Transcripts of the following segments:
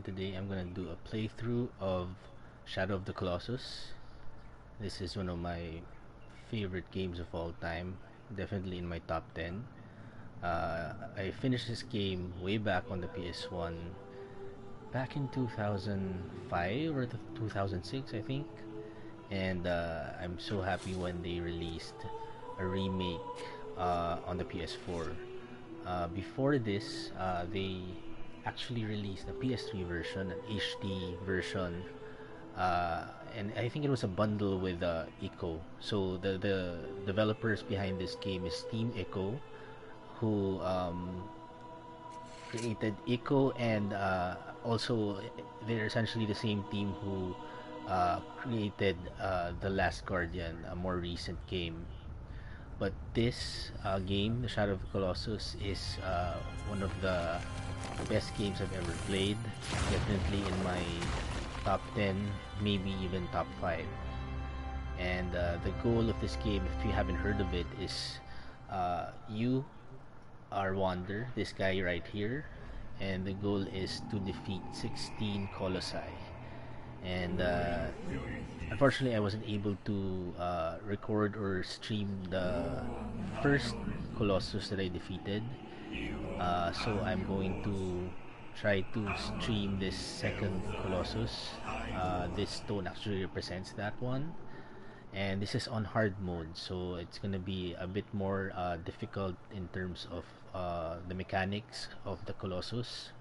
and today I'm gonna do a playthrough of Shadow of the Colossus. This is one of my favorite games of all time, definitely in my top 10. I finished this game way back on the PS1 back in 2005 or 2006, I think. And I'm so happy when they released a remake on the PS4. Before this, they actually released a PS3 version, an HD version, and I think it was a bundle with Echo. So the developers behind this game is Team Echo, who created Echo, and also they're essentially the same team who created The Last Guardian, a more recent game. But this game, The Shadow of the Colossus, is one of the best games I've ever played. Definitely in my top 10, maybe even top 5. And the goal of this game, if you haven't heard of it, is you are Wander, this guy right here, and the goal is to defeat 16 Colossi. And unfortunately, I wasn't able to record or stream the first Colossus that I defeated. So I'm going to try to stream this second Colossus. This stone actually represents that one. And this is on hard mode, so it's gonna be a bit more difficult in terms of the mechanics of the Colossus.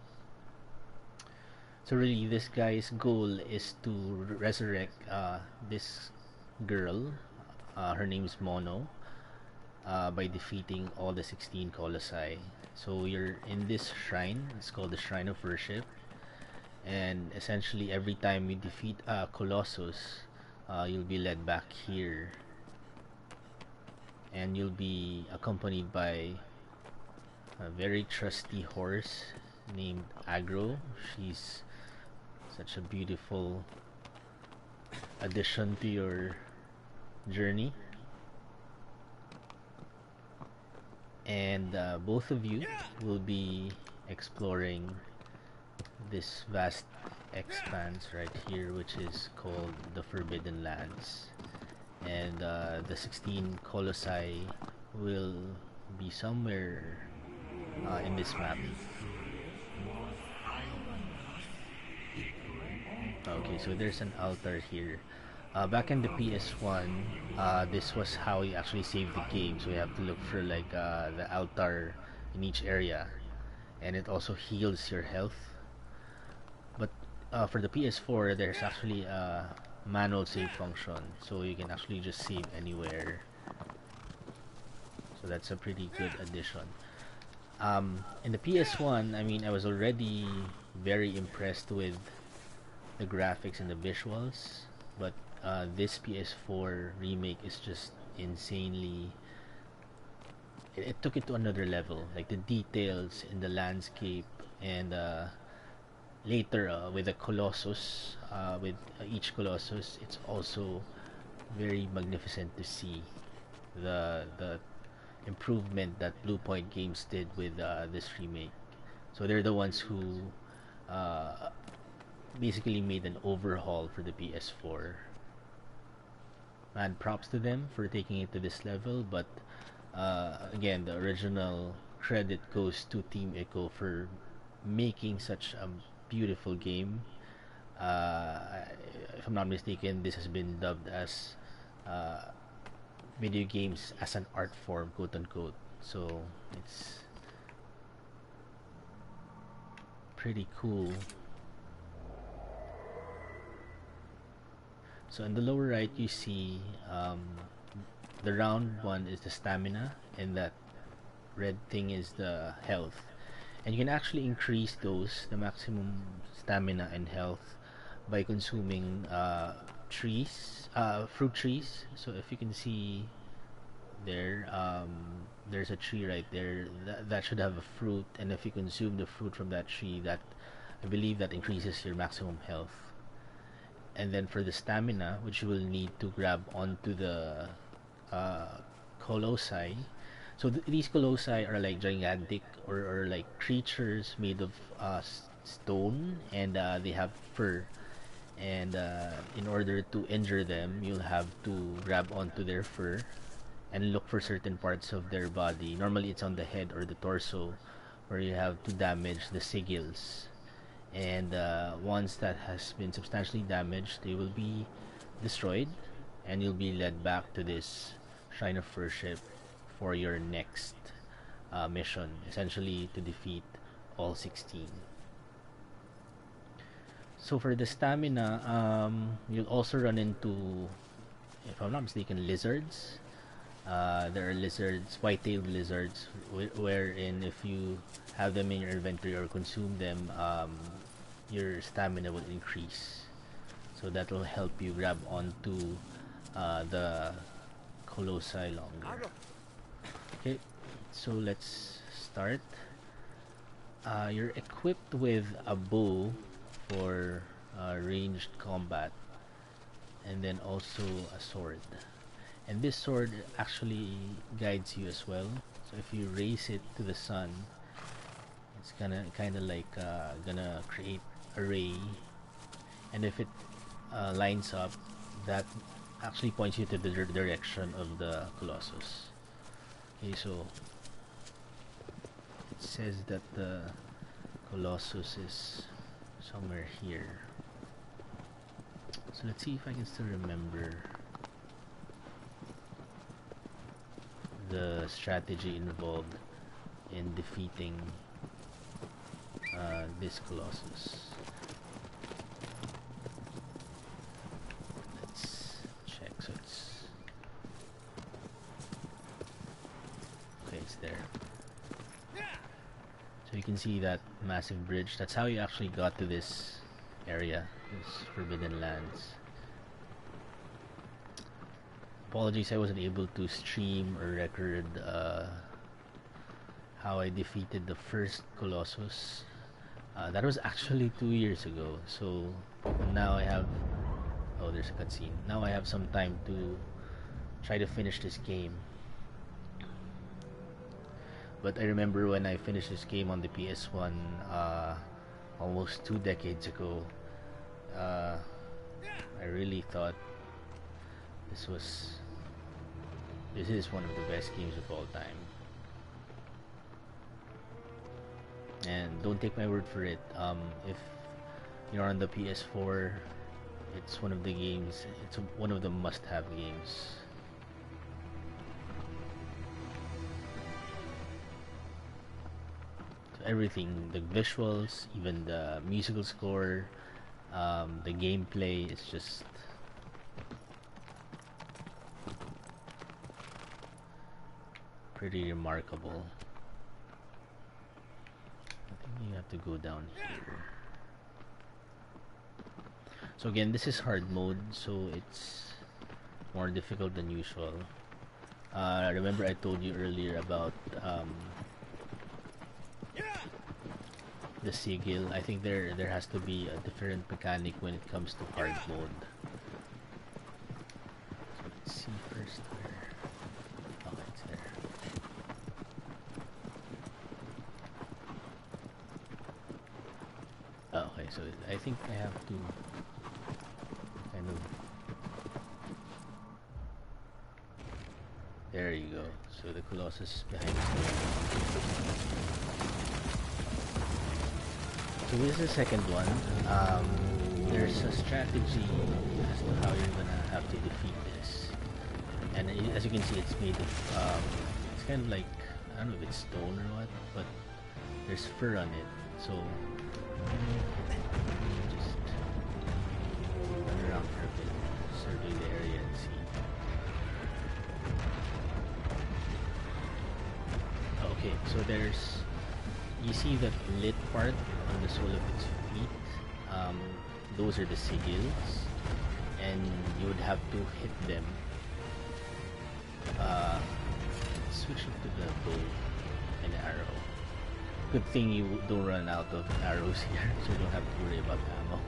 So really, this guy's goal is to resurrect this girl. Her name's Mono. By defeating all the 16 Colossi. So you're in this shrine. It's called the Shrine of Worship. And essentially, every time you defeat a Colossus, you'll be led back here. And you'll be accompanied by a very trusty horse named Agro. She's such a beautiful addition to your journey. And both of you will be exploring this vast expanse right here, which is called the Forbidden Lands. And the 16 Colossi will be somewhere in this map. Okay, so there's an altar here. Back in the PS1, this was how you actually save the game. So you have to look for like the altar in each area, and it also heals your health. But for the PS4, there's actually a manual save function, so you can actually just save anywhere. So that's a pretty good addition. In the PS1, I mean, I was already very impressed with the graphics and the visuals, but this PS4 remake is just insanely. It took it to another level. Like the details in the landscape, and later with the Colossus, with each Colossus, it's also very magnificent to see the improvement that Blue Point Games did with this remake. So they're the ones who basically made an overhaul for the PS4. Man, props to them for taking it to this level, but again, the original credit goes to Team Echo for making such a beautiful game. If I'm not mistaken, this has been dubbed as video games as an art form, quote unquote. So it's pretty cool. So in the lower right, you see the round one is the stamina, and that red thing is the health. And you can actually increase those, the maximum stamina and health, by consuming fruit trees. So if you can see there, there's a tree right there that should have a fruit, and if you consume the fruit from that tree, that I believe that increases your maximum health. And then for the stamina, which you will need to grab onto the colossi. So these colossi are like gigantic or like creatures made of stone, and they have fur. And in order to injure them, you'll have to grab onto their fur and look for certain parts of their body. Normally, it's on the head or the torso, where you have to damage the sigils. And once that has been substantially damaged, they will be destroyed, and you'll be led back to this Shrine of Worship for your next mission, essentially to defeat all 16. So for the stamina, you'll also run into, if I'm not mistaken, lizards. There are lizards, white-tailed lizards, wherein if you have them in your inventory or consume them, your stamina will increase. So that will help you grab onto the Colossi longer. Okay, so let's start. You're equipped with a bow for ranged combat, and then also a sword. And this sword actually guides you as well. So if you raise it to the sun, it's gonna kind of like gonna create a ray, and if it lines up, that actually points you to the direction of the Colossus. Okay, so it says that the Colossus is somewhere here. So let's see if I can still remember the strategy involved in defeating this Colossus. Let's check. So it's okay. It's there. So you can see that massive bridge. That's how you actually got to this area, this Forbidden Lands. Apologies, I wasn't able to stream or record how I defeated the first Colossus. That was actually 2 years ago. So now I have... Oh, there's a cutscene. Now I have some time to try to finish this game. But I remember when I finished this game on the PS1 almost 2 decades ago, I really thought this is one of the best games of all time. And don't take my word for it. If you're on the PS4, it's one of the games. It's one of the must-have games. So everything, the visuals, even the musical score, the gameplay, is just pretty remarkable. I think you have to go down here. So again, this is hard mode, so it's more difficult than usual. Remember I told you earlier about the sigil. I think there has to be a different mechanic when it comes to hard mode. So let's see first where... Oh, it's there. Oh, okay, so I think I have to kind of... There you go. So the Colossus behind us. So this is the second one. There's a strategy as to how you're gonna have to defeat this. And as you can see, it's made of, it's kind of like, I don't know if it's stone or what, but there's fur on it. So just run around for a bit, survey the area and see. Okay, so there's, you see that lit part on the sole of its feet. Those are the sigils, and you would have to hit them. Switch it to the bow and arrow. Good thing you don't run out of arrows here, so you don't have to worry about ammo.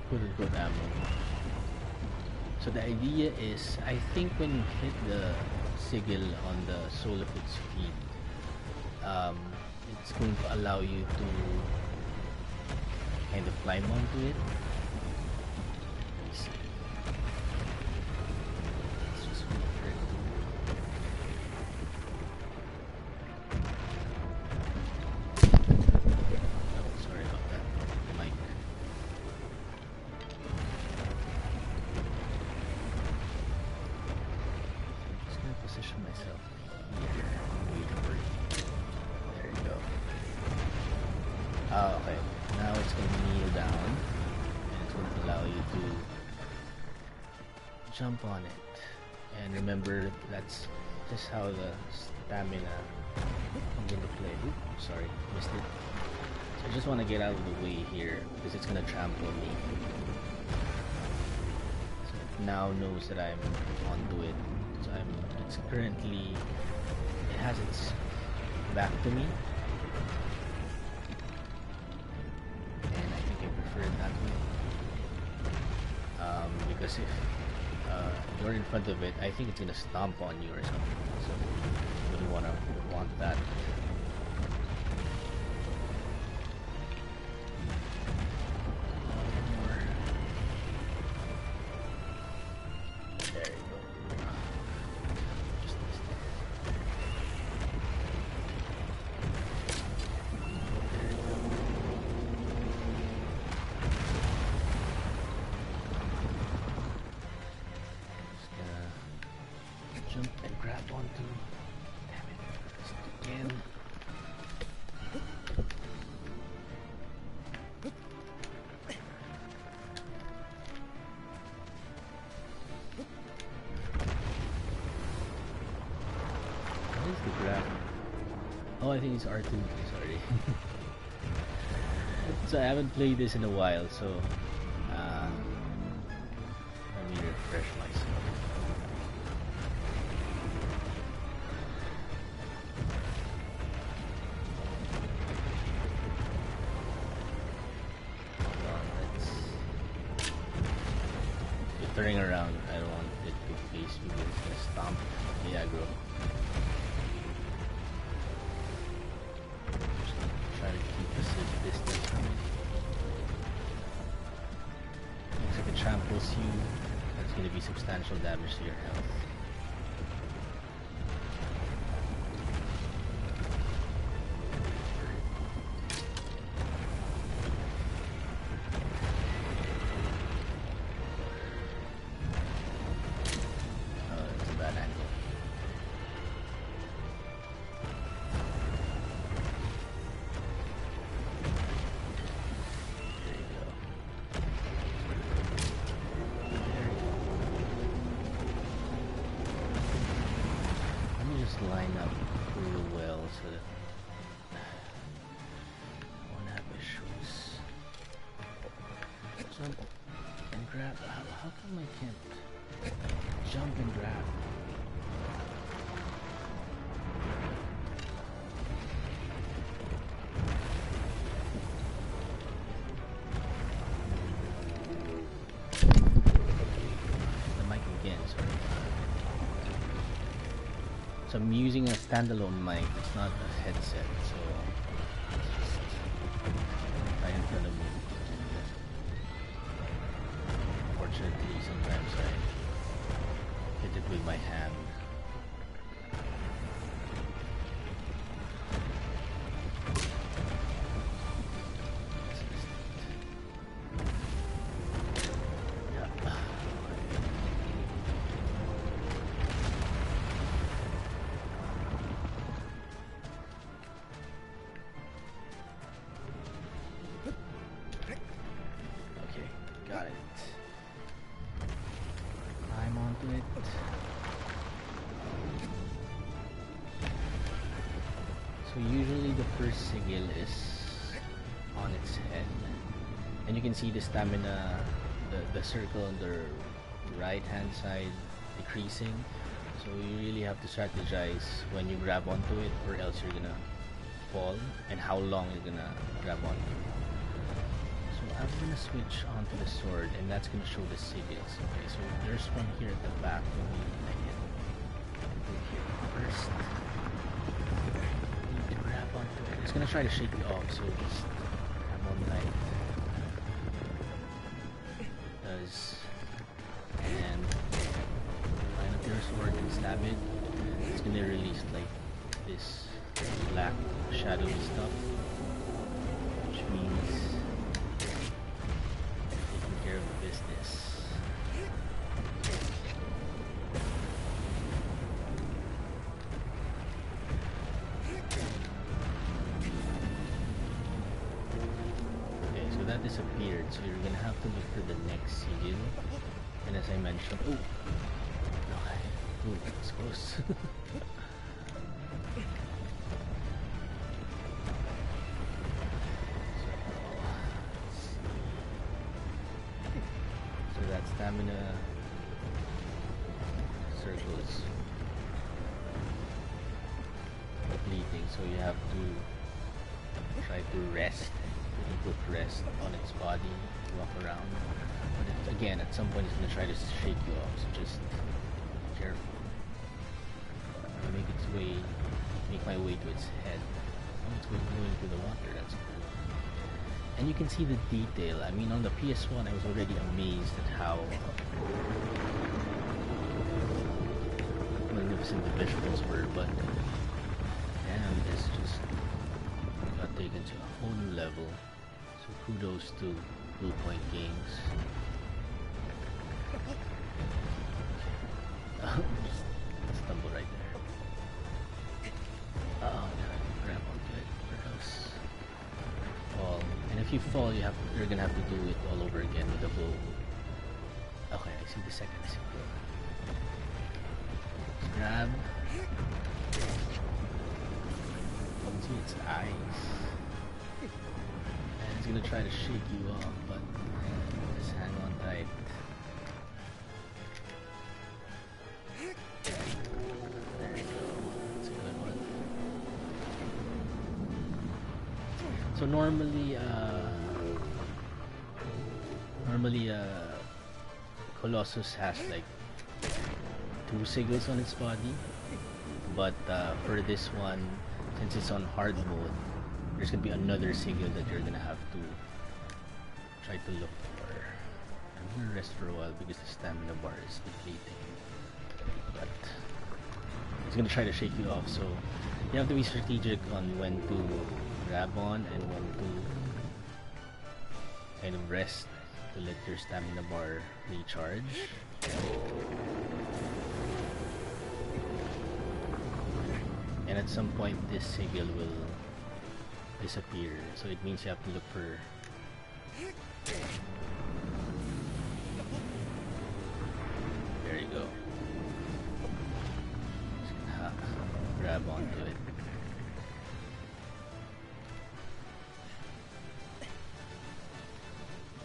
Quote-unquote ammo. So the idea is, I think when you hit the sigil on the sole of its feet, it's going to allow you to kind of climb onto it. Let me see. Let's just wait for it oh, sorry about that. Mic. Just gonna position myself here and wait for it. There you go. Okay. Now it's going to kneel down and it's going to allow you to jump on it. And remember, that's just how the stamina comes into play. Oop, sorry, missed it. So I just want to get out of the way here because it's going to trample me. So it now knows that I'm onto it. So it's currently, it has its back to me. Prefer it that way because if you're in front of it, I think it's gonna stomp on you or something, so you wouldn't want that. There you go. Just missed it. Jump and grab onto. Damn it. Just again. What is the grab? Oh, I think it's R2. Sorry. So I haven't played this in a while, so let me refresh myself. Turning around, I don't want it to face me because it's gonna stomp the aggro. Just try to keep a safe distance from it. Looks like it tramples you. That's gonna be substantial damage to your health. Line up real well so that I won't have issues. Jump and grab. How come I can't jump and grab? The mic again, sorry. So I'm using a standalone mic, it's not a headset, so it's just right in front of me. Unfortunately, sometimes I hit it with my hand. Got it. Climb onto it. So usually the first sigil is on its head. And you can see the stamina, the circle on the right hand side decreasing. So you really have to strategize when you grab onto it, or else you're gonna fall, and how long you're gonna grab onto it. I'm gonna switch onto the sword, and that's gonna show the sigils. Okay, so there's one here at the back. Let me go here first. Need to grab onto it. It's gonna try to shake you off, so just grab on tight. does. And line up your sword and stab it. It's gonna release like this black shadowy stuff, which means taking care of the business. That disappeared, so you're gonna have to look for the next sigil. And as I mentioned, oh, okay, ooh, that's close. So that stamina circle is depleting, so you have to try to rest. Put rest on its body, walk around. But again, at some point it's gonna try to shake you off, so just be careful. I'm gonna make my way to its head. Oh, it's going through the water, that's cool. And you can see the detail. I mean, on the PS1 I was already amazed at how magnificent the visuals were, but damn, this just got taken to a whole new level. Kudos to Blue Point Games. Just stumble right there. Oh, gotta grab onto it or else fall. And if you fall, you're gonna have to do it all over again with a bow. Okay, I see the second signal. Just grab. You can see its eyes. It's gonna try to shake you off, but just hang on tight. There you go. That's a good one. So normally Colossus has like 2 sigils on its body, but for this one, since it's on hard mode, there's gonna be another sigil that you're gonna have to try to look for. I'm gonna rest for a while because the stamina bar is depleting. But it's gonna try to shake you off, so you have to be strategic on when to grab on and when to kind of rest to let your stamina bar recharge. And at some point this sigil will disappear, so it means you have to look for there you go. Just gonna grab onto it.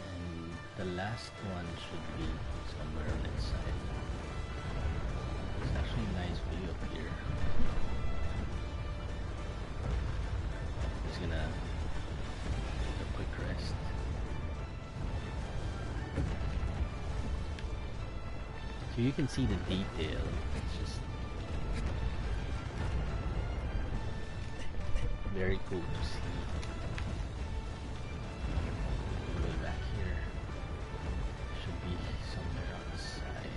And the last one should be somewhere on its side. It's actually a nice view up here. Gonna take a quick rest. So you can see the detail. It's just very cool to see. Way back here. Should be somewhere on the side.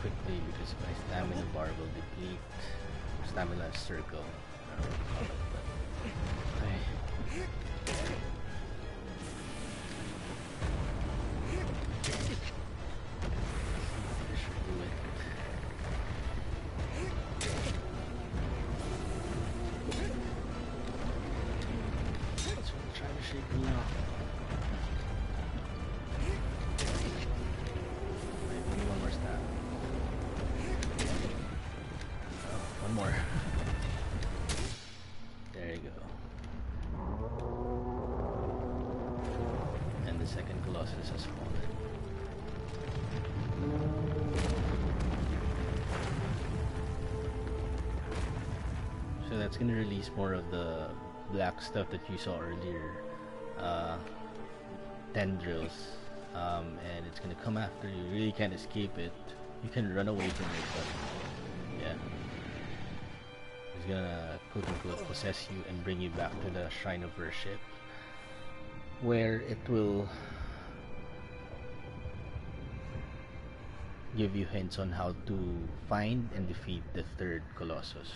Quickly because my stamina bar will deplete. Stamina circle. I don't know what to call it, but okay. This should do it. This one trying to shake me off. Maybe one more stab. One more. There you go. And the second Colossus has fallen. So that's gonna release more of the black stuff that you saw earlier. Tendrils. And it's gonna come after you. You really can't escape it. You can run away from it, but yeah. gonna quote unquote possess you and bring you back to the shrine of worship, where it will give you hints on how to find and defeat the third Colossus.